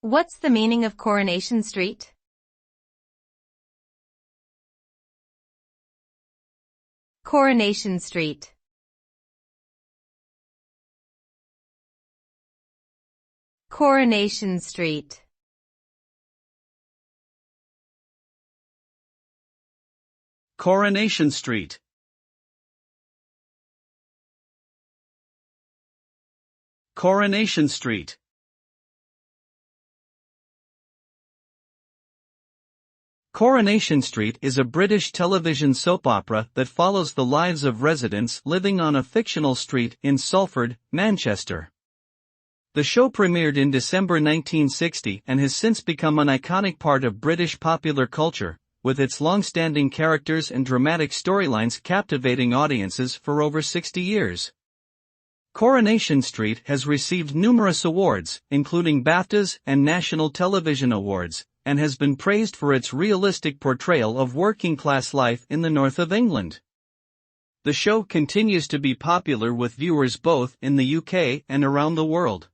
What's the meaning of Coronation Street? Coronation Street. Coronation Street. Coronation Street. Coronation Street. Coronation Street is a British television soap opera that follows the lives of residents living on a fictional street in Salford, Manchester. The show premiered in December 1960 and has since become an iconic part of British popular culture, with its long-standing characters and dramatic storylines captivating audiences for over 60 years. Coronation Street has received numerous awards, including BAFTAs and National Television Awards, and has been praised for its realistic portrayal of working-class life in the north of England. The show continues to be popular with viewers both in the UK and around the world.